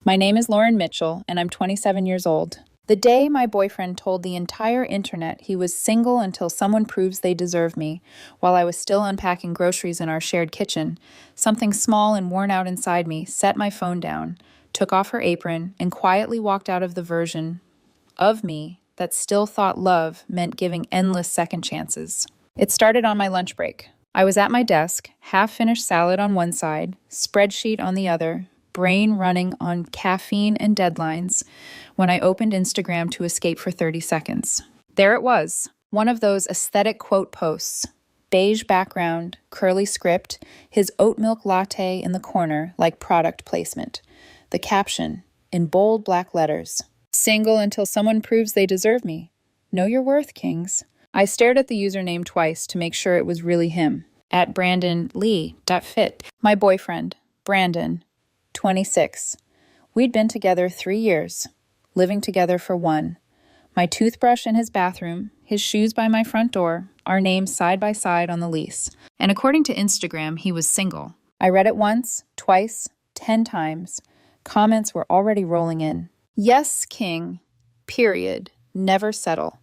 My name is Lauren Mitchell, and I'm 27 years old. The day my boyfriend told the entire internet he was single until someone proves they deserve me, while I was still unpacking groceries in our shared kitchen, something small and worn out inside me set my phone down, took off her apron, and quietly walked out of the version of me that still thought love meant giving endless second chances. It started on my lunch break. I was at my desk, half-finished salad on one side, spreadsheet on the other, brain running on caffeine and deadlines, when I opened Instagram to escape for 30 seconds. There it was, one of those aesthetic quote posts. Beige background, curly script, his oat milk latte in the corner like product placement. The caption, in bold black letters, "Single until someone proves they deserve me. Know your worth, kings." I stared at the username twice to make sure it was really him. At BrandonLee.fit. My boyfriend, Brandon, 26. We'd been together 3 years, living together for 1. My toothbrush in his bathroom, his shoes by my front door, our names side by side on the lease. And according to Instagram, he was single. I read it once, twice, 10 times. Comments were already rolling in. Yes, king. Period. Never settle.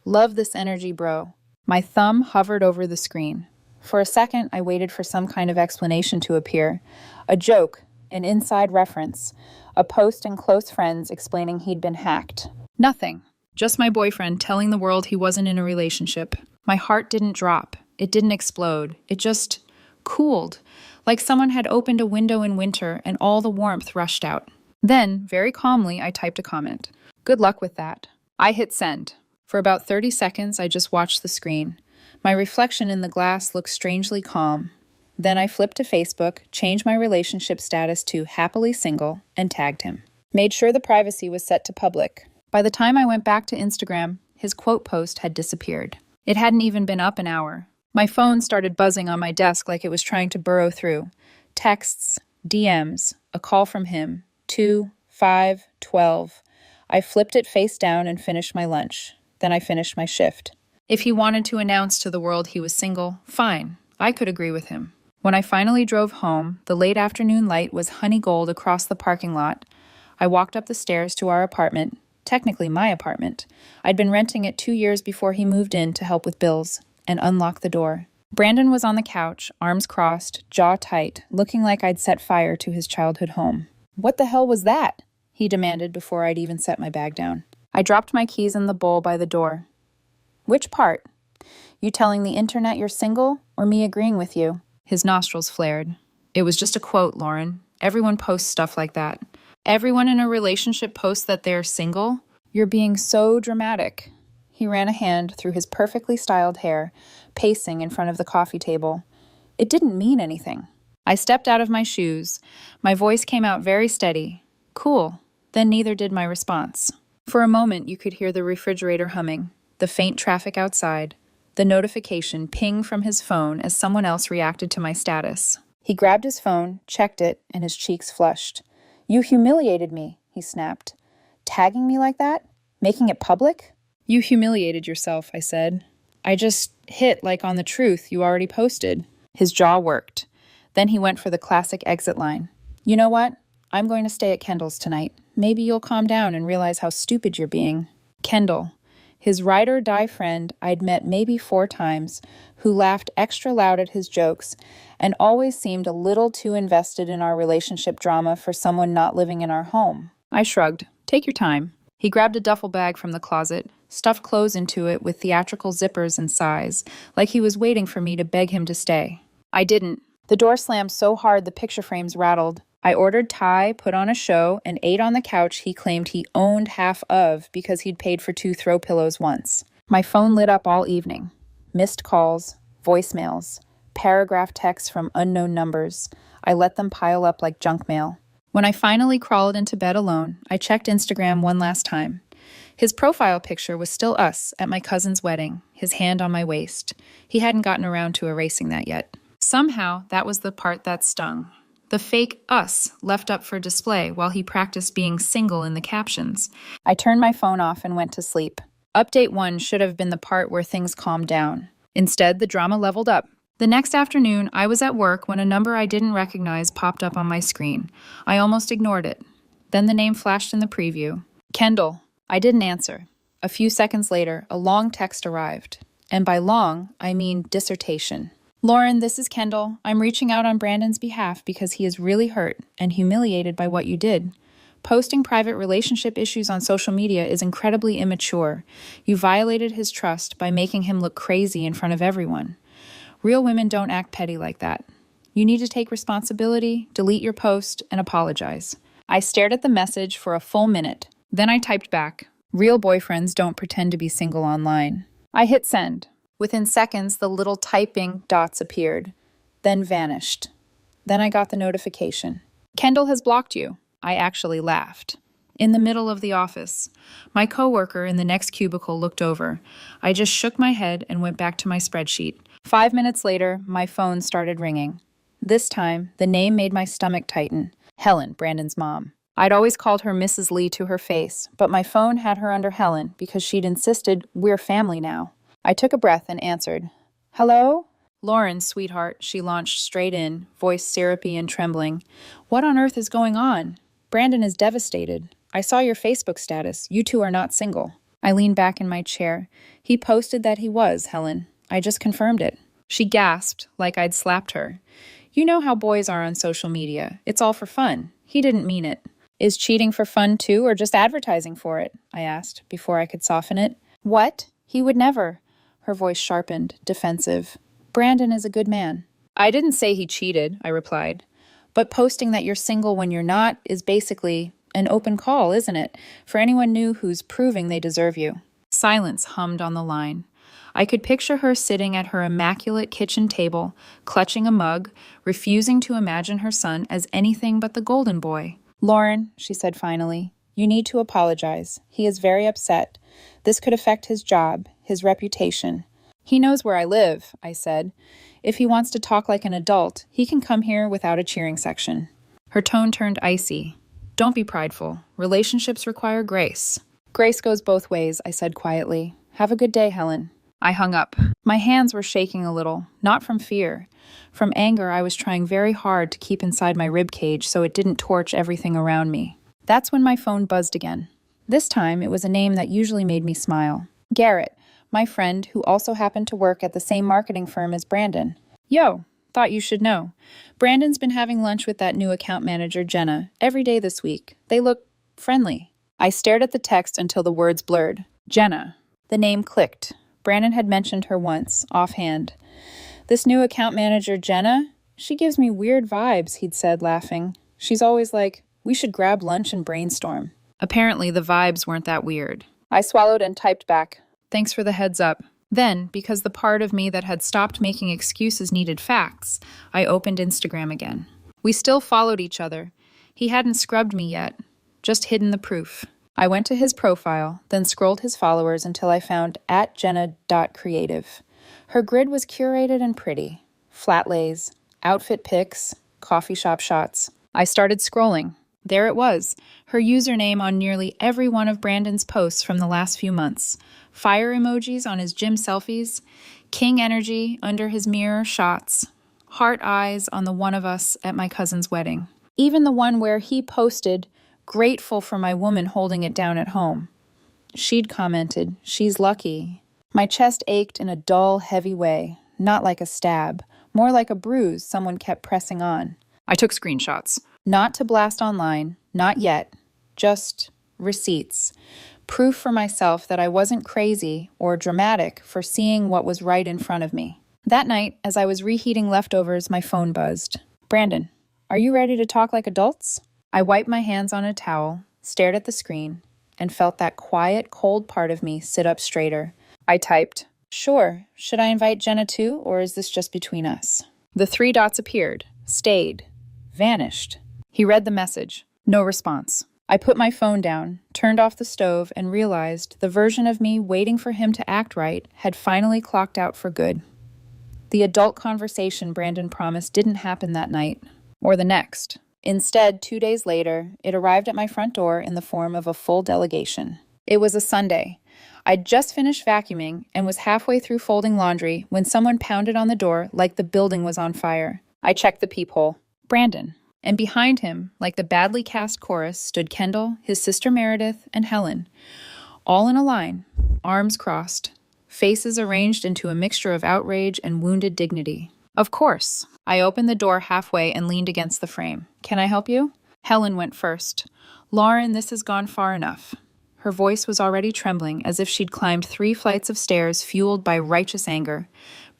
Love this energy, bro. My thumb hovered over the screen. For a second, I waited for some kind of explanation to appear. A joke, an inside reference, a post in Close Friends explaining he'd been hacked. Nothing. Just my boyfriend telling the world he wasn't in a relationship. My heart didn't drop. It didn't explode. It just cooled, like someone had opened a window in winter and all the warmth rushed out. Then, very calmly, I typed a comment. Good luck with that. I hit send. For about 30 seconds, I just watched the screen. My reflection in the glass looked strangely calm. Then I flipped to Facebook, changed my relationship status to happily single, and tagged him. Made sure the privacy was set to public. By the time I went back to Instagram, his quote post had disappeared. It hadn't even been up an hour. My phone started buzzing on my desk like it was trying to burrow through. Texts, DMs, a call from him, 2, 5, 12. I flipped it face down and finished my lunch. Then I finished my shift. If he wanted to announce to the world he was single, fine. I could agree with him. When I finally drove home, the late afternoon light was honey gold across the parking lot. I walked up the stairs to our apartment, technically my apartment. I'd been renting it 2 years before he moved in to help with bills, and unlocked the door. Brandon was on the couch, arms crossed, jaw tight, looking like I'd set fire to his childhood home. "What the hell was that?" he demanded before I'd even set my bag down. I dropped my keys in the bowl by the door. "Which part? You telling the internet you're single, or me agreeing with you?" His nostrils flared. "It was just a quote, Lauren. Everyone posts stuff like that. Everyone in a relationship posts that they're single. You're being so dramatic." He ran a hand through his perfectly styled hair, pacing in front of the coffee table. "It didn't mean anything." I stepped out of my shoes. My voice came out very steady. "Cool." Then neither did my response. For a moment, you could hear the refrigerator humming, the faint traffic outside, the notification ping from his phone as someone else reacted to my status. He grabbed his phone, checked it, and his cheeks flushed. "You humiliated me," he snapped. "Tagging me like that? Making it public?" "You humiliated yourself," I said. "I just hit like on the truth you already posted." His jaw worked. Then he went for the classic exit line. "You know what? I'm going to stay at Kendall's tonight. Maybe you'll calm down and realize how stupid you're being." Kendall, his ride-or-die friend I'd met maybe 4 times, who laughed extra loud at his jokes and always seemed a little too invested in our relationship drama for someone not living in our home. I shrugged. "Take your time." He grabbed a duffel bag from the closet, stuffed clothes into it with theatrical zippers and size, like he was waiting for me to beg him to stay. I didn't. The door slammed so hard the picture frames rattled. I ordered Thai, put on a show, and ate on the couch he claimed he owned half of because he'd paid for 2 throw pillows once. My phone lit up all evening. Missed calls, voicemails, paragraph texts from unknown numbers. I let them pile up like junk mail. When I finally crawled into bed alone, I checked Instagram one last time. His profile picture was still us at my cousin's wedding, his hand on my waist. He hadn't gotten around to erasing that yet. Somehow, that was the part that stung. The fake us left up for display while he practiced being single in the captions. I turned my phone off and went to sleep. Update 1 should have been the part where things calmed down. Instead, the drama leveled up. The next afternoon, I was at work when a number I didn't recognize popped up on my screen. I almost ignored it. Then the name flashed in the preview. Kendall. I didn't answer. A few seconds later, a long text arrived. And by long, I mean dissertation. Lauren, this is Kendall. I'm reaching out on Brandon's behalf because he is really hurt and humiliated by what you did. Posting private relationship issues on social media is incredibly immature. You violated his trust by making him look crazy in front of everyone. Real women don't act petty like that. You need to take responsibility, delete your post, and apologize. I stared at the message for a full minute. Then I typed back, real boyfriends don't pretend to be single online. I hit send. Within seconds, the little typing dots appeared, then vanished. Then I got the notification. Kendall has blocked you. I actually laughed. In the middle of the office. My coworker in the next cubicle looked over. I just shook my head and went back to my spreadsheet. 5 minutes later, my phone started ringing. This time, the name made my stomach tighten. Helen, Brandon's mom. I'd always called her Mrs. Lee to her face, but my phone had her under Helen because she'd insisted we're family now. I took a breath and answered. Hello? Lauren, sweetheart, she launched straight in, voice syrupy and trembling. What on earth is going on? Brandon is devastated. I saw your Facebook status. You two are not single. I leaned back in my chair. He posted that he was, Helen. I just confirmed it. She gasped, like I'd slapped her. You know how boys are on social media. It's all for fun. He didn't mean it. Is cheating for fun too, or just advertising for it? I asked, before I could soften it. What? He would never. Her voice sharpened, defensive. Brandon is a good man. I didn't say he cheated, I replied. But posting that you're single when you're not is basically an open call, isn't it? For anyone new who's proving they deserve you. Silence hummed on the line. I could picture her sitting at her immaculate kitchen table, clutching a mug, refusing to imagine her son as anything but the golden boy. Lauren, she said finally, you need to apologize. He is very upset. This could affect his job, his reputation. He knows where I live, I said. If he wants to talk like an adult, he can come here without a cheering section. Her tone turned icy. Don't be prideful. Relationships require grace. Grace goes both ways, I said quietly. Have a good day, Helen. I hung up. My hands were shaking a little, not from fear. From anger, I was trying very hard to keep inside my ribcage so it didn't torch everything around me. That's when my phone buzzed again. This time, it was a name that usually made me smile. Garrett, my friend who also happened to work at the same marketing firm as Brandon. Yo, thought you should know. Brandon's been having lunch with that new account manager, Jenna, every day this week. They look friendly. I stared at the text until the words blurred. Jenna. The name clicked. Brandon had mentioned her once, offhand. This new account manager, Jenna, she gives me weird vibes, he'd said, laughing. She's always like, we should grab lunch and brainstorm. Apparently, the vibes weren't that weird. I swallowed and typed back, thanks for the heads up. Then, because the part of me that had stopped making excuses needed facts, I opened Instagram again. We still followed each other. He hadn't scrubbed me yet, just hidden the proof. I went to his profile, then scrolled his followers until I found @jenna.creative. Her grid was curated and pretty. Flat lays, outfit pics, coffee shop shots. I started scrolling. There it was, her username on nearly every one of Brandon's posts from the last few months. Fire emojis on his gym selfies, king energy under his mirror shots, heart eyes on the one of us at my cousin's wedding. Even the one where he posted, grateful for my woman holding it down at home. She'd commented, she's lucky. My chest ached in a dull, heavy way, not like a stab, more like a bruise someone kept pressing on. I took screenshots. Not to blast online, not yet, just receipts. Proof for myself that I wasn't crazy or dramatic for seeing what was right in front of me. That night, as I was reheating leftovers, my phone buzzed. Brandon, are you ready to talk like adults? I wiped my hands on a towel, stared at the screen, and felt that quiet, cold part of me sit up straighter. I typed, sure, should I invite Jenna too, or is this just between us? The 3 dots appeared, stayed, vanished. He read the message. No response. I put my phone down, turned off the stove, and realized the version of me waiting for him to act right had finally clocked out for good. The adult conversation Brandon promised didn't happen that night, or the next. Instead, 2 days later, it arrived at my front door in the form of a full delegation. It was a Sunday. I'd just finished vacuuming and was halfway through folding laundry when someone pounded on the door like the building was on fire. I checked the peephole. Brandon. And behind him, like the badly cast chorus, stood Kendall, his sister Meredith, and Helen, all in a line, arms crossed, faces arranged into a mixture of outrage and wounded dignity. Of course. I opened the door halfway and leaned against the frame. Can I help you? Helen went first. Lauren, this has gone far enough. Her voice was already trembling, as if she'd climbed 3 flights of stairs fueled by righteous anger.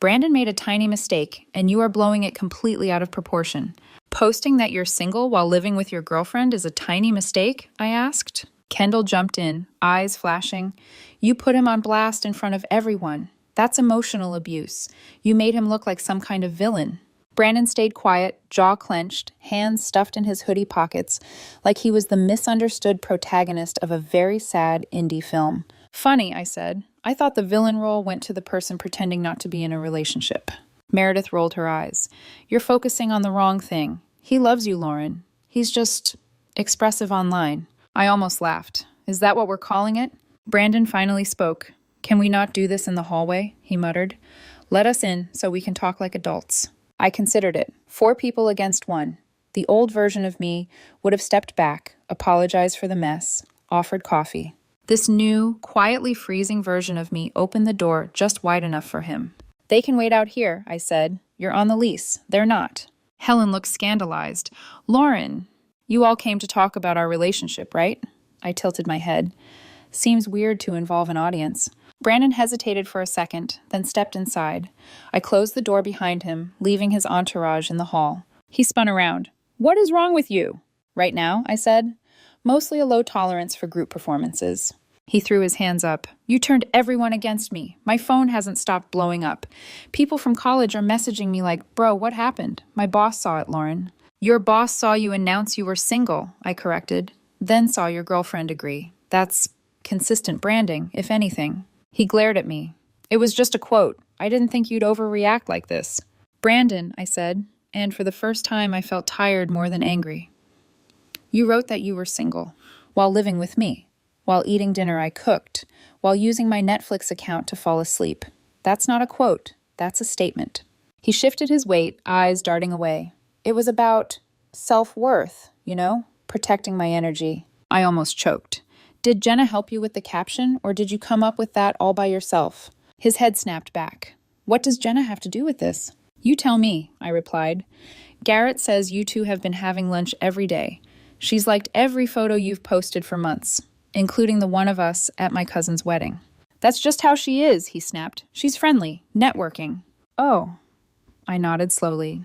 Brandon made a tiny mistake, and you are blowing it completely out of proportion. Posting that you're single while living with your girlfriend is a tiny mistake? I asked. Kendall jumped in, eyes flashing. You put him on blast in front of everyone. That's emotional abuse. You made him look like some kind of villain. Brandon stayed quiet, jaw clenched, hands stuffed in his hoodie pockets, like he was the misunderstood protagonist of a very sad indie film. Funny, I said. I thought the villain role went to the person pretending not to be in a relationship. Meredith rolled her eyes. You're focusing on the wrong thing. He loves you, Lauren. He's just expressive online. I almost laughed. Is that what we're calling it? Brandon finally spoke. Can we not do this in the hallway? He muttered. Let us in so we can talk like adults. I considered it. 4 people against 1. The old version of me would have stepped back, apologized for the mess, offered coffee. This new, quietly freezing version of me opened the door just wide enough for him. They can wait out here, I said. You're on the lease. They're not. Helen looked scandalized. Lauren, you all came to talk about our relationship, right? I tilted my head. Seems weird to involve an audience. Brandon hesitated for a second, then stepped inside. I closed the door behind him, leaving his entourage in the hall. He spun around. What is wrong with you? Right now, I said. Mostly a low tolerance for group performances. He threw his hands up. You turned everyone against me. My phone hasn't stopped blowing up. People from college are messaging me like, bro, what happened? My boss saw it, Lauren. Your boss saw you announce you were single, I corrected. Then saw your girlfriend agree. That's consistent branding, if anything. He glared at me. It was just a quote. I didn't think you'd overreact like this. Brandon, I said, and for the first time I felt tired more than angry. You wrote that you were single, while living with me, while eating dinner I cooked, while using my Netflix account to fall asleep. That's not a quote. That's a statement. He shifted his weight, eyes darting away. It was about self-worth, protecting my energy. I almost choked. Did Jenna help you with the caption, or did you come up with that all by yourself? His head snapped back. What does Jenna have to do with this? You tell me, I replied. Garrett says you two have been having lunch every day. She's liked every photo you've posted for months, including the one of us at my cousin's wedding. That's just how she is, he snapped. She's friendly, networking. Oh, I nodded slowly.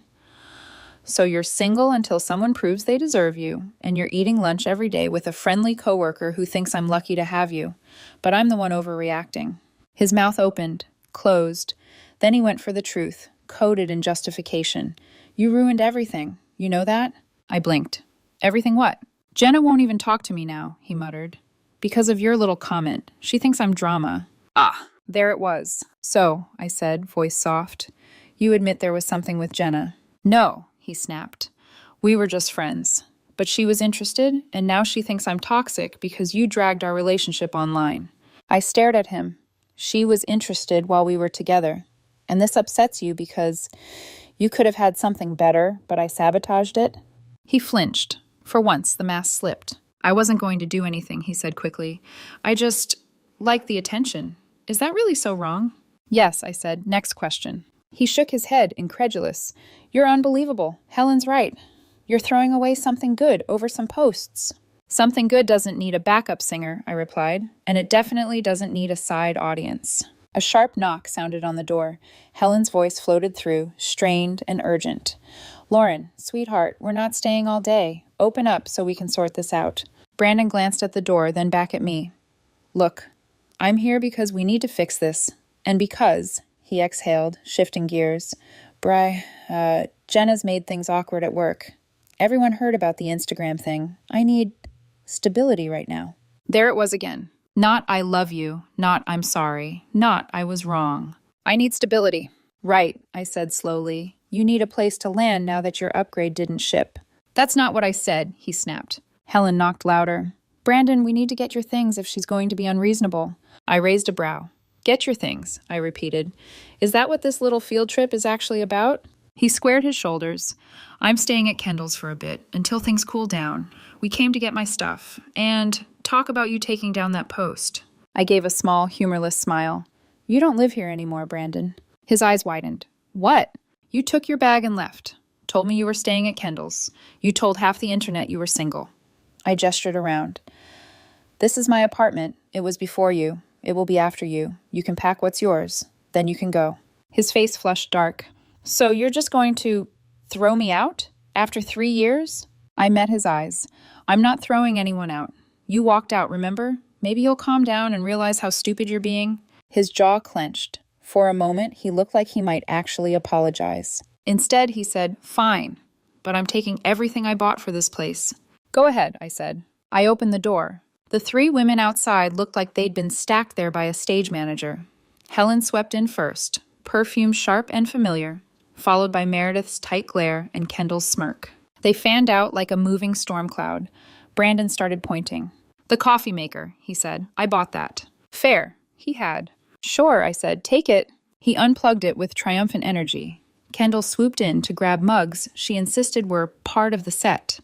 So you're single until someone proves they deserve you, and you're eating lunch every day with a friendly coworker who thinks I'm lucky to have you, but I'm the one overreacting. His mouth opened, closed. Then he went for the truth, coded in justification. You ruined everything. You know that? I blinked. Everything what? Jenna won't even talk to me now, he muttered. Because of your little comment. She thinks I'm drama. Ah, there it was. So, I said, voice soft, you admit there was something with Jenna. No, he snapped. We were just friends. But she was interested, and now she thinks I'm toxic because you dragged our relationship online. I stared at him. She was interested while we were together. And this upsets you because you could have had something better, but I sabotaged it? He flinched. For once, the mask slipped. I wasn't going to do anything, he said quickly. I just like the attention. Is that really so wrong? Yes, I said. Next question. He shook his head, incredulous. You're unbelievable. Helen's right. You're throwing away something good over some posts. Something good doesn't need a backup singer, I replied, and it definitely doesn't need a side audience. A sharp knock sounded on the door. Helen's voice floated through, strained and urgent. Lauren, sweetheart, we're not staying all day. Open up so we can sort this out. Brandon glanced at the door, then back at me. Look, I'm here because we need to fix this. And because, he exhaled, shifting gears, Jenna's made things awkward at work. Everyone heard about the Instagram thing. I need stability right now. There it was again. Not I love you, not I'm sorry, not I was wrong. I need stability. Right, I said slowly. You need a place to land now that your upgrade didn't ship. That's not what I said, he snapped. Helen knocked louder. Brandon, we need to get your things if she's going to be unreasonable. I raised a brow. Get your things, I repeated. Is that what this little field trip is actually about? He squared his shoulders. I'm staying at Kendall's for a bit, until things cool down. We came to get my stuff, and talk about you taking down that post. I gave a small, humorless smile. You don't live here anymore, Brandon. His eyes widened. What? You took your bag and left. Told me you were staying at Kendall's. You told half the internet you were single. I gestured around. This is my apartment. It was before you. It will be after you. You can pack what's yours. Then you can go. His face flushed dark. So you're just going to throw me out? After 3 years? I met his eyes. I'm not throwing anyone out. You walked out, remember? Maybe you'll calm down and realize how stupid you're being. His jaw clenched. For a moment, he looked like he might actually apologize. Instead, he said, Fine, but I'm taking everything I bought for this place. Go ahead, I said. I opened the door. The 3 women outside looked like they'd been stacked there by a stage manager. Helen swept in first, perfume sharp and familiar, followed by Meredith's tight glare and Kendall's smirk. They fanned out like a moving storm cloud. Brandon started pointing. The coffee maker, he said. I bought that. Fair. He had. Sure, I said. Take it. He unplugged it with triumphant energy. Kendall swooped in to grab mugs she insisted were part of the set.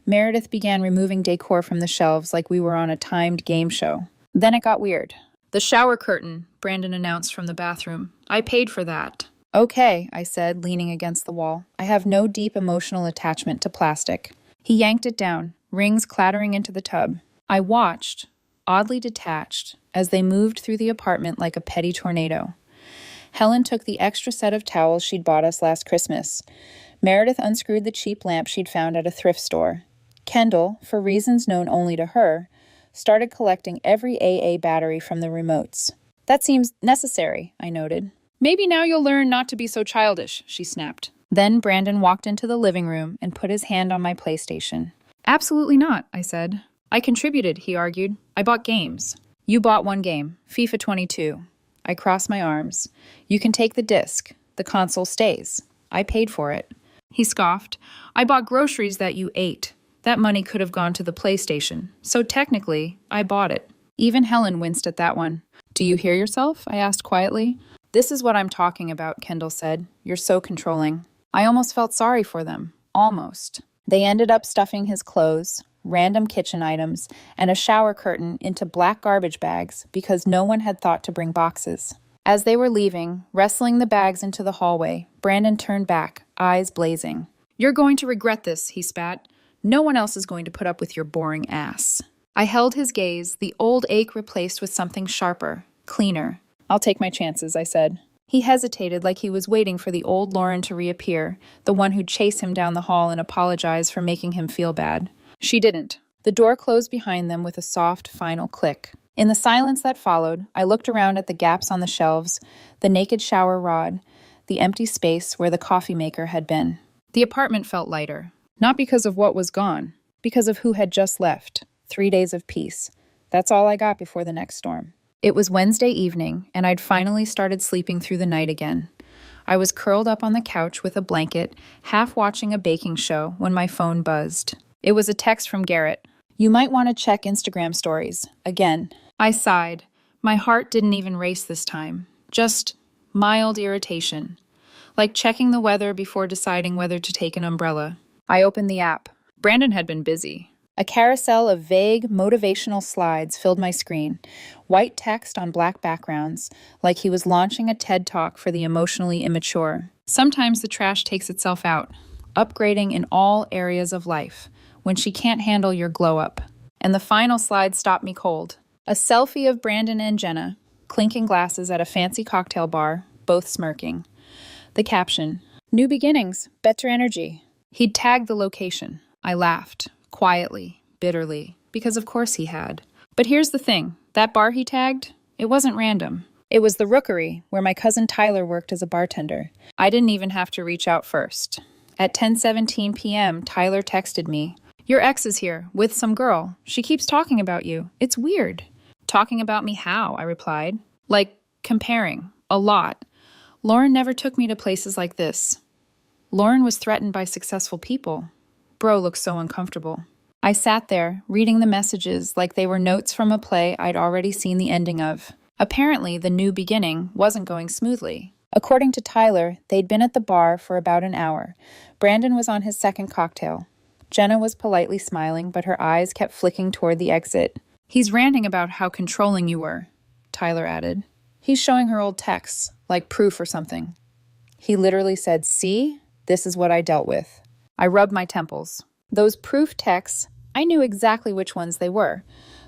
Meredith began removing decor from the shelves like we were on a timed game show. Then it got weird. The shower curtain, Brandon announced from the bathroom. I paid for that. Okay, I said, leaning against the wall. I have no deep emotional attachment to plastic. He yanked it down, rings clattering into the tub. I watched, oddly detached, as they moved through the apartment like a petty tornado. Helen took the extra set of towels she'd bought us last Christmas. Meredith unscrewed the cheap lamp she'd found at a thrift store. Kendall, for reasons known only to her, started collecting every AA battery from the remotes. That seems necessary, I noted. Maybe now you'll learn not to be so childish, she snapped. Then Brandon walked into the living room and put his hand on my PlayStation. Absolutely not, I said. I contributed, he argued. I bought games. You bought one game, FIFA 22. I crossed my arms. You can take the disc. The console stays. I paid for it. He scoffed. I bought groceries that you ate. That money could have gone to the PlayStation. So technically, I bought it. Even Helen winced at that one. Do you hear yourself? I asked quietly. This is what I'm talking about, Kendall said. You're so controlling. I almost felt sorry for them. Almost. They ended up stuffing his clothes, random kitchen items, and a shower curtain into black garbage bags because no one had thought to bring boxes. As they were leaving, wrestling the bags into the hallway, Brandon turned back, eyes blazing. You're going to regret this, he spat. No one else is going to put up with your boring ass. I held his gaze, the old ache replaced with something sharper, cleaner. I'll take my chances, I said. He hesitated like he was waiting for the old Lauren to reappear, the one who'd chase him down the hall and apologize for making him feel bad. She didn't. The door closed behind them with a soft, final click. In the silence that followed, I looked around at the gaps on the shelves, the naked shower rod, the empty space where the coffee maker had been. The apartment felt lighter, not because of what was gone, because of who had just left. 3 days of peace. That's all I got before the next storm. It was Wednesday evening, and I'd finally started sleeping through the night again. I was curled up on the couch with a blanket, half watching a baking show when my phone buzzed. It was a text from Garrett. You might want to check Instagram stories. Again. I sighed. My heart didn't even race this time. Just mild irritation. Like checking the weather before deciding whether to take an umbrella. I opened the app. Brandon had been busy. A carousel of vague, motivational slides filled my screen, white text on black backgrounds, like he was launching a TED Talk for the emotionally immature. Sometimes the trash takes itself out, upgrading in all areas of life, when she can't handle your glow-up. And the final slide stopped me cold. A selfie of Brandon and Jenna, clinking glasses at a fancy cocktail bar, both smirking. The caption, New beginnings, better energy. He'd tagged the location. I laughed. Quietly, bitterly, because of course he had. But here's the thing, that bar he tagged, it wasn't random. It was the Rookery, where my cousin Tyler worked as a bartender. I didn't even have to reach out first. At 10:17 p.m., Tyler texted me, Your ex is here, with some girl. She keeps talking about you. It's weird. Talking about me how? I replied. Like, comparing. A lot. Lauren never took me to places like this. Lauren was threatened by successful people. Bro looked so uncomfortable. I sat there, reading the messages like they were notes from a play I'd already seen the ending of. Apparently, the new beginning wasn't going smoothly. According to Tyler, they'd been at the bar for about an hour. Brandon was on his second cocktail. Jenna was politely smiling, but her eyes kept flicking toward the exit. "He's ranting about how controlling you were," Tyler added. "He's showing her old texts, like proof or something." He literally said, "See? This is what I dealt with." I rubbed my temples. Those proof texts, I knew exactly which ones they were.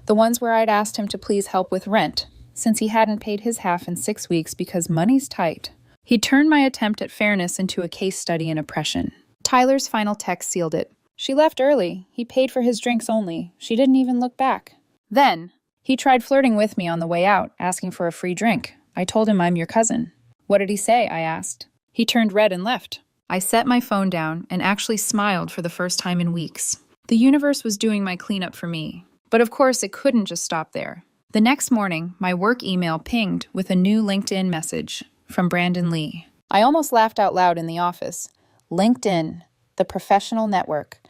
The ones where I'd asked him to please help with rent, since he hadn't paid his half in 6 weeks because money's tight. He turned my attempt at fairness into a case study in oppression. Tyler's final text sealed it. "She left early. He paid for his drinks only. She didn't even look back." Then, he tried flirting with me on the way out, asking for a free drink. I told him I'm your cousin. "What did he say?" I asked. "He turned red and left." I set my phone down and actually smiled for the first time in weeks. The universe was doing my cleanup for me. But of course, it couldn't just stop there. The next morning, my work email pinged with a new LinkedIn message from Brandon Lee. I almost laughed out loud in the office. LinkedIn, the professional network,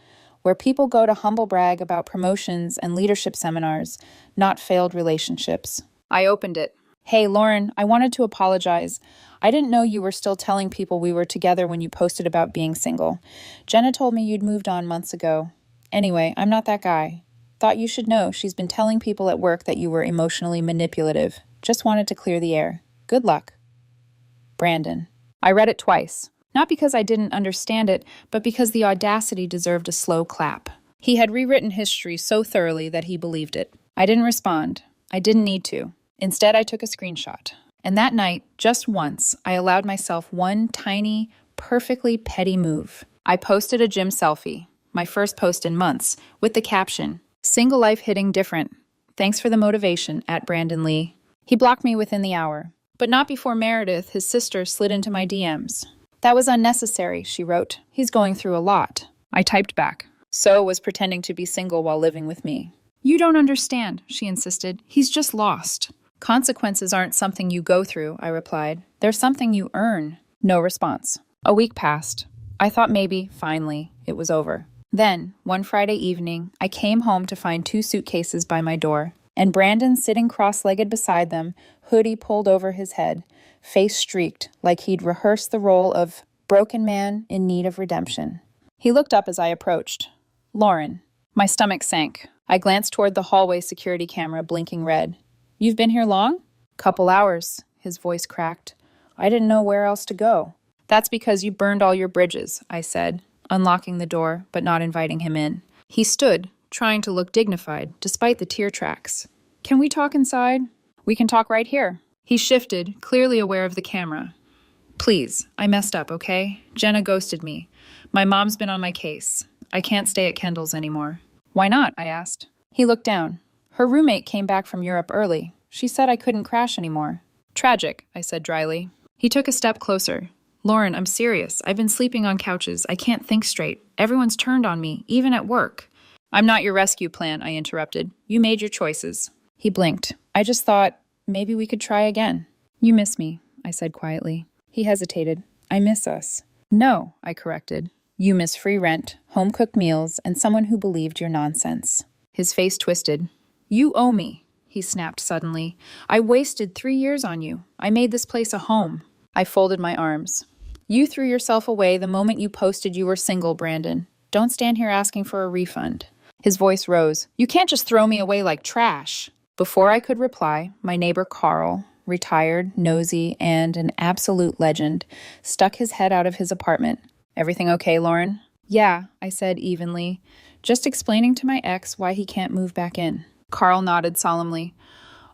where people go to humble brag about promotions and leadership seminars, not failed relationships. I opened it. "Hey, Lauren, I wanted to apologize. I didn't know you were still telling people we were together when you posted about being single. Jenna told me you'd moved on months ago. Anyway, I'm not that guy. Thought you should know she's been telling people at work that you were emotionally manipulative. Just wanted to clear the air. Good luck. Brandon." I read it twice. Not because I didn't understand it, but because the audacity deserved a slow clap. He had rewritten history so thoroughly that he believed it. I didn't respond. I didn't need to. Instead, I took a screenshot. And that night, just once, I allowed myself one tiny, perfectly petty move. I posted a gym selfie, my first post in months, with the caption, "Single life hitting different. Thanks for the motivation, at Brandon Lee." He blocked me within the hour, but not before Meredith, his sister, slid into my DMs. "That was unnecessary," she wrote. "He's going through a lot." I typed back. "So was pretending to be single while living with me." "You don't understand," she insisted. "He's just lost." "Consequences aren't something you go through," I replied. "They're something you earn." No response. A week passed. I thought maybe, finally, it was over. Then, one Friday evening, I came home to find 2 suitcases by my door, and Brandon sitting cross-legged beside them, hoodie pulled over his head, face streaked like he'd rehearsed the role of broken man in need of redemption. He looked up as I approached. "Lauren." My stomach sank. I glanced toward the hallway security camera blinking red. "You've been here long?" "Couple hours," his voice cracked. "I didn't know where else to go." "That's because you burned all your bridges," I said, unlocking the door but not inviting him in. He stood, trying to look dignified, despite the tear tracks. "Can we talk inside?" "We can talk right here." He shifted, clearly aware of the camera. "Please, I messed up, okay? Jenna ghosted me. My mom's been on my case. I can't stay at Kendall's anymore." "Why not?" I asked. He looked down. "Her roommate came back from Europe early. She said I couldn't crash anymore." "Tragic," I said dryly. He took a step closer. "Lauren, I'm serious. I've been sleeping on couches. I can't think straight. Everyone's turned on me, even at work." "I'm not your rescue plan," I interrupted. "You made your choices." He blinked. "I just thought, maybe we could try again." "You miss me," I said quietly. He hesitated. "I miss us." "No," I corrected. "You miss free rent, home-cooked meals, and someone who believed your nonsense." His face twisted. "You owe me," he snapped suddenly. "I wasted 3 years on you. I made this place a home." I folded my arms. "You threw yourself away the moment you posted you were single, Brandon. Don't stand here asking for a refund." His voice rose. "You can't just throw me away like trash." Before I could reply, my neighbor Carl, retired, nosy, and an absolute legend, stuck his head out of his apartment. "Everything okay, Lauren?" "Yeah," I said evenly, just explaining to my ex why he can't move back in. Carl nodded solemnly.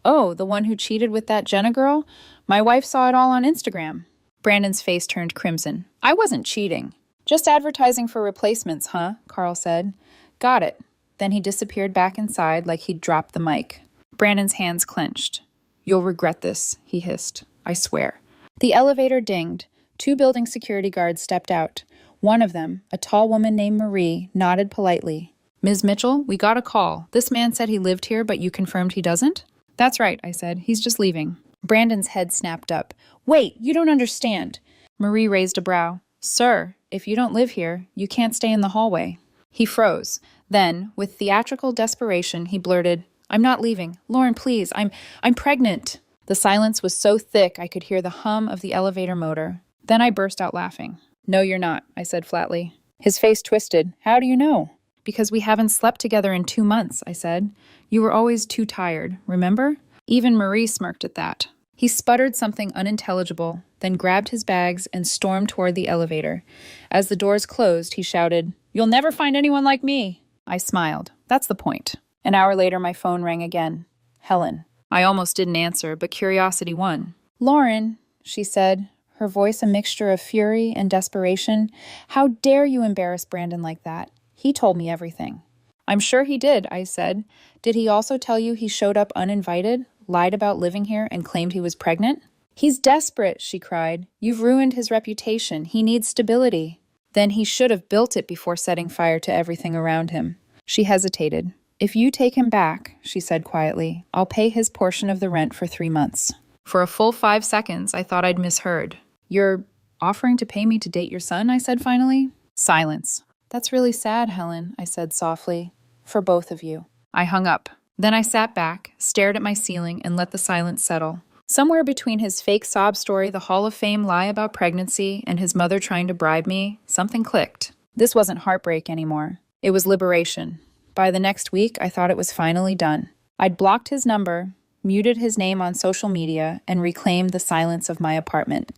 "Oh, the one who cheated with that Jenna girl? My wife saw it all on Instagram." Brandon's face turned crimson. "I wasn't cheating. Just advertising for replacements, huh?" Carl said. "Got it." Then he disappeared back inside like he'd dropped the mic. Brandon's hands clenched. "You'll regret this," he hissed. "I swear." The elevator dinged. 2 building security guards stepped out. One of them, a tall woman named Marie, nodded politely. "Ms. Mitchell, we got a call. This man said he lived here, but you confirmed he doesn't?" "That's right," I said. "He's just leaving." Brandon's head snapped up. "Wait, you don't understand." Marie raised a brow. "Sir, if you don't live here, you can't stay in the hallway." He froze. Then, with theatrical desperation, he blurted, "I'm not leaving. Lauren, please, I'm pregnant." The silence was so thick I could hear the hum of the elevator motor. Then I burst out laughing. "No, you're not," I said flatly. His face twisted. "How do you know?" "Because we haven't slept together in 2 months," I said. "You were always too tired, remember?" Even Marie smirked at that. He sputtered something unintelligible, then grabbed his bags and stormed toward the elevator. As the doors closed, he shouted, "You'll never find anyone like me!" I smiled. That's the point. An hour later, my phone rang again. Helen. I almost didn't answer, but curiosity won. "Lauren," she said, her voice a mixture of fury and desperation, "how dare you embarrass Brandon like that? He told me everything." "I'm sure he did," I said. "Did he also tell you he showed up uninvited, lied about living here, and claimed he was pregnant?" "He's desperate," she cried. "You've ruined his reputation. He needs stability." "Then he should have built it before setting fire to everything around him." She hesitated. "If you take him back," she said quietly, "I'll pay his portion of the rent for 3 months." For a full 5 seconds, I thought I'd misheard. "You're offering to pay me to date your son?" I said finally. Silence. "That's really sad, Helen," I said softly. "For both of you." I hung up. Then I sat back, stared at my ceiling, and let the silence settle. Somewhere between his fake sob story, the Hall of Fame lie about pregnancy, and his mother trying to bribe me, something clicked. This wasn't heartbreak anymore. It was liberation. By the next week, I thought it was finally done. I'd blocked his number, muted his name on social media, and reclaimed the silence of my apartment.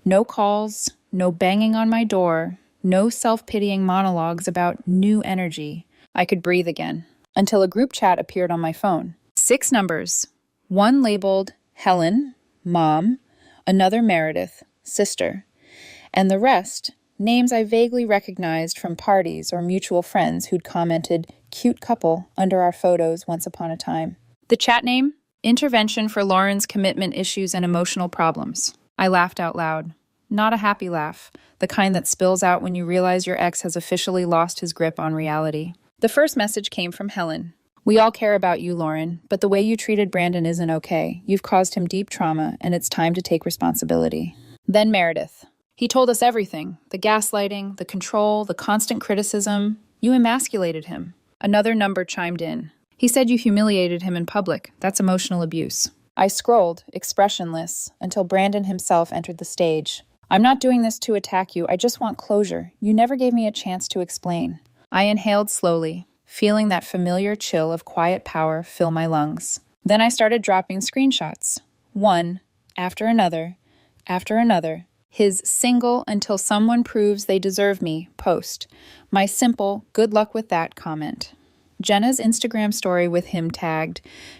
No calls, no banging on my door, no self-pitying monologues about new energy. I could breathe again, until a group chat appeared on my phone. 6 numbers. One labeled Helen, Mom, another Meredith, Sister, and the rest, names I vaguely recognized from parties or mutual friends who'd commented, "Cute couple," under our photos once upon a time. The chat name? Intervention for Lauren's commitment issues and emotional problems. I laughed out loud. Not a happy laugh, the kind that spills out when you realize your ex has officially lost his grip on reality. The first message came from Helen. "We all care about you, Lauren, but the way you treated Brandon isn't okay. You've caused him deep trauma, and it's time to take responsibility." Then Meredith. "He told us everything. The gaslighting, the control, the constant criticism. You emasculated him." Another number chimed in. "He said you humiliated him in public. That's emotional abuse." I scrolled, expressionless, until Brandon himself entered the stage. "I'm not doing this to attack you. I just want closure. You never gave me a chance to explain." I inhaled slowly, feeling that familiar chill of quiet power fill my lungs. Then I started dropping screenshots. One, after another, his single until someone proves they deserve me post. My simple, good luck with that comment. Jenna's Instagram story with him tagged,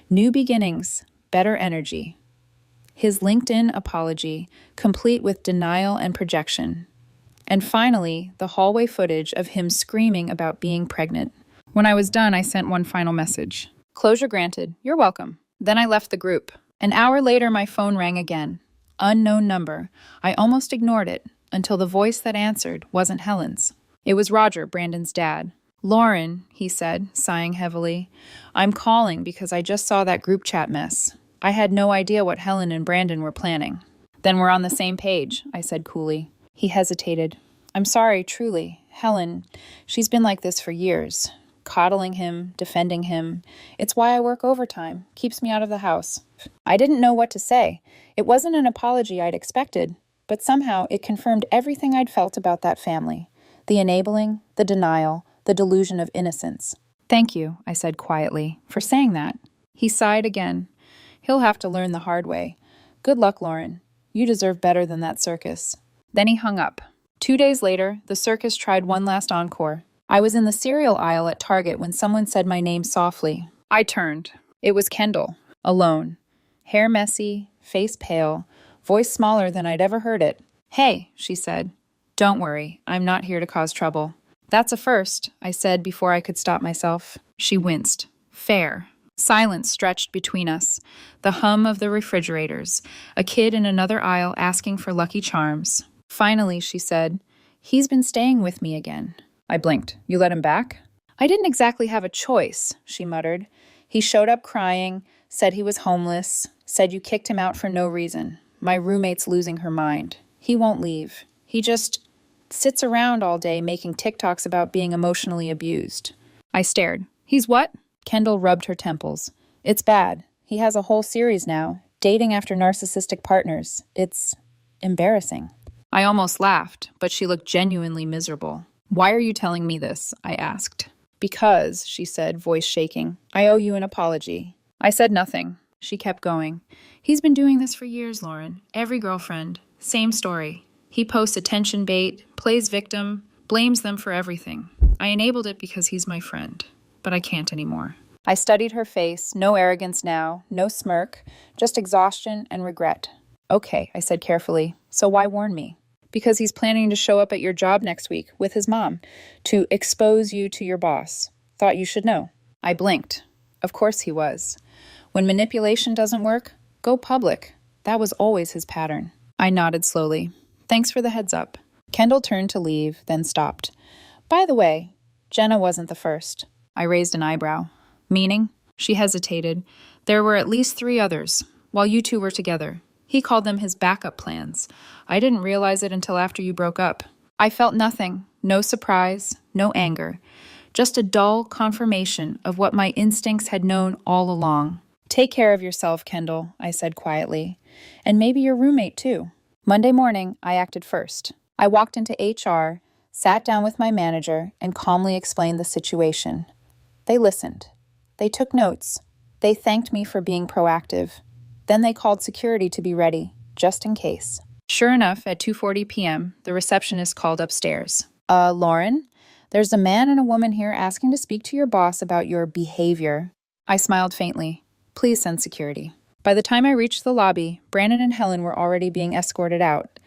"New beginnings, better energy." His LinkedIn apology, complete with denial and projection. And finally, the hallway footage of him screaming about being pregnant. When I was done, I sent one final message. "Closure granted. You're welcome." Then I left the group. An hour later, my phone rang again. Unknown number. I almost ignored it, until the voice that answered wasn't Helen's. It was Roger, Brandon's dad. "Lauren," he said, sighing heavily, "I'm calling because I just saw that group chat mess. I had no idea what Helen and Brandon were planning." "Then we're on the same page," I said coolly. He hesitated. "I'm sorry, truly. Helen, she's been like this for years. Coddling him, defending him. It's why I work overtime. Keeps me out of the house." I didn't know what to say. It wasn't an apology I'd expected, but somehow it confirmed everything I'd felt about that family. The enabling, the denial, the delusion of innocence. "Thank you," I said quietly, "for saying that." He sighed again. "He'll have to learn the hard way. Good luck, Lauren. You deserve better than that circus." Then he hung up. 2 days later, the circus tried one last encore. I was in the cereal aisle at Target when someone said my name softly. I turned. It was Kendall, alone. Hair messy, face pale, voice smaller than I'd ever heard it. "Hey," she said. "Don't worry, I'm not here to cause trouble." "That's a first," I said before I could stop myself. She winced. "Fair." Silence stretched between us. The hum of the refrigerators. A kid in another aisle asking for Lucky Charms. Finally, she said, "He's been staying with me again." I blinked. "You let him back?" "I didn't exactly have a choice," she muttered. "He showed up crying, said he was homeless, said you kicked him out for no reason. My roommate's losing her mind. He won't leave. He just sits around all day making TikToks about being emotionally abused." I stared. "He's what?" Kendall rubbed her temples. "It's bad. He has a whole series now. dating after narcissistic partners. It's embarrassing. I almost laughed, but she looked genuinely miserable. Why are you telling me this? I asked. Because, she said, voice shaking, I owe you an apology. I said nothing. She kept going. He's been doing this for years, Lauren. Every girlfriend. Same story. He posts attention bait, plays victim, blames them for everything. I enabled it because he's my friend, but I can't anymore. I studied her face, no arrogance now, no smirk, just exhaustion and regret. Okay, I said carefully, so why warn me? Because he's planning to show up at your job next week with his mom to expose you to your boss. Thought you should know. I blinked. Of course he was. When manipulation doesn't work, go public. That was always his pattern. I nodded slowly. Thanks for the heads up. Kendall turned to leave, then stopped. By the way, Jenna wasn't the first. I raised an eyebrow. Meaning? She hesitated. There were at least 3 others, while you two were together. He called them his backup plans. I didn't realize it until after you broke up. I felt nothing. No surprise, no anger. Just a dull confirmation of what my instincts had known all along. Take care of yourself, Kendall, I said quietly. And maybe your roommate, too. Monday morning, I acted first. I walked into HR, sat down with my manager, and calmly explained the situation. They listened. They took notes. They thanked me for being proactive. Then they called security to be ready, just in case. Sure enough, at 2:40 p.m., the receptionist called upstairs. Lauren, there's a man and a woman here asking to speak to your boss about your behavior. I smiled faintly. Please send security. By the time I reached the lobby, Brandon and Helen were already being escorted out.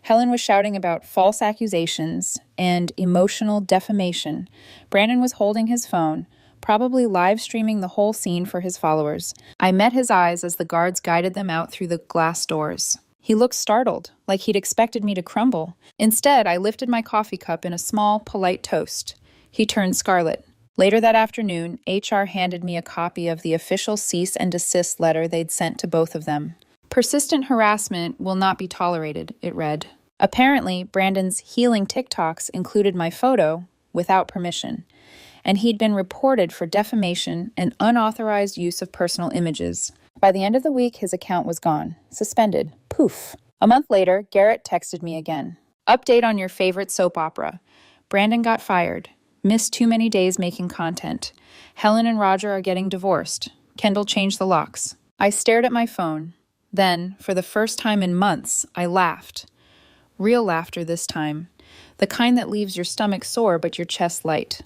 Helen was shouting about false accusations and emotional defamation. Brandon was holding his phone, probably live streaming the whole scene for his followers. I met his eyes as the guards guided them out through the glass doors. He looked startled, like he'd expected me to crumble. Instead, I lifted my coffee cup in a small, polite toast. He turned scarlet. Later that afternoon, HR handed me a copy of the official cease and desist letter they'd sent to both of them. Persistent harassment will not be tolerated, it read. Apparently, Brandon's healing TikToks included my photo without permission, and he'd been reported for defamation and unauthorized use of personal images. By the end of the week, his account was gone. Suspended. Poof. A month later, Garrett texted me again. Update on your favorite soap opera. Brandon got fired. Missed too many days making content. Helen and Roger are getting divorced. Kendall changed the locks. I stared at my phone. Then, for the first time in months, I laughed. Real laughter this time. The kind that leaves your stomach sore but your chest light.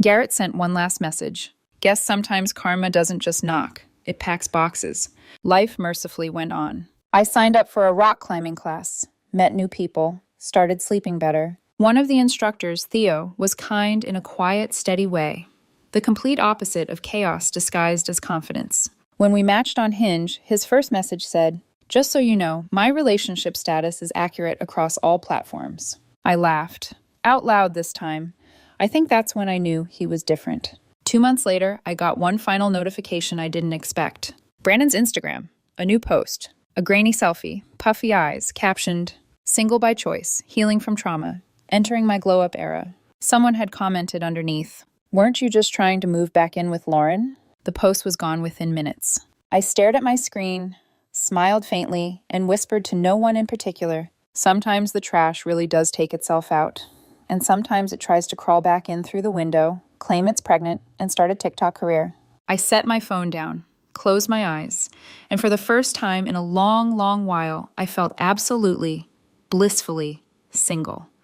Garrett sent one last message. Guess sometimes karma doesn't just knock. It packs boxes. Life mercifully went on. I signed up for a rock climbing class, met new people, started sleeping better. One of the instructors, Theo, was kind in a quiet, steady way. The complete opposite of chaos disguised as confidence. When we matched on Hinge, his first message said, "Just so you know, my relationship status is accurate across all platforms." I laughed. Out loud this time. I think that's when I knew he was different. 2 months later, I got one final notification I didn't expect. Brandon's Instagram. A new post. A grainy selfie. Puffy eyes. Captioned, "Single by choice. Healing from trauma. Entering my glow-up era." Someone had commented underneath, "Weren't you just trying to move back in with Lauren?" The post was gone within minutes. I stared at my screen, smiled faintly, and whispered to no one in particular, "Sometimes the trash really does take itself out. And sometimes it tries to crawl back in through the window, claim it's pregnant, and start a TikTok career." I set my phone down, closed my eyes, and for the first time in a long, long while, I felt absolutely, blissfully single.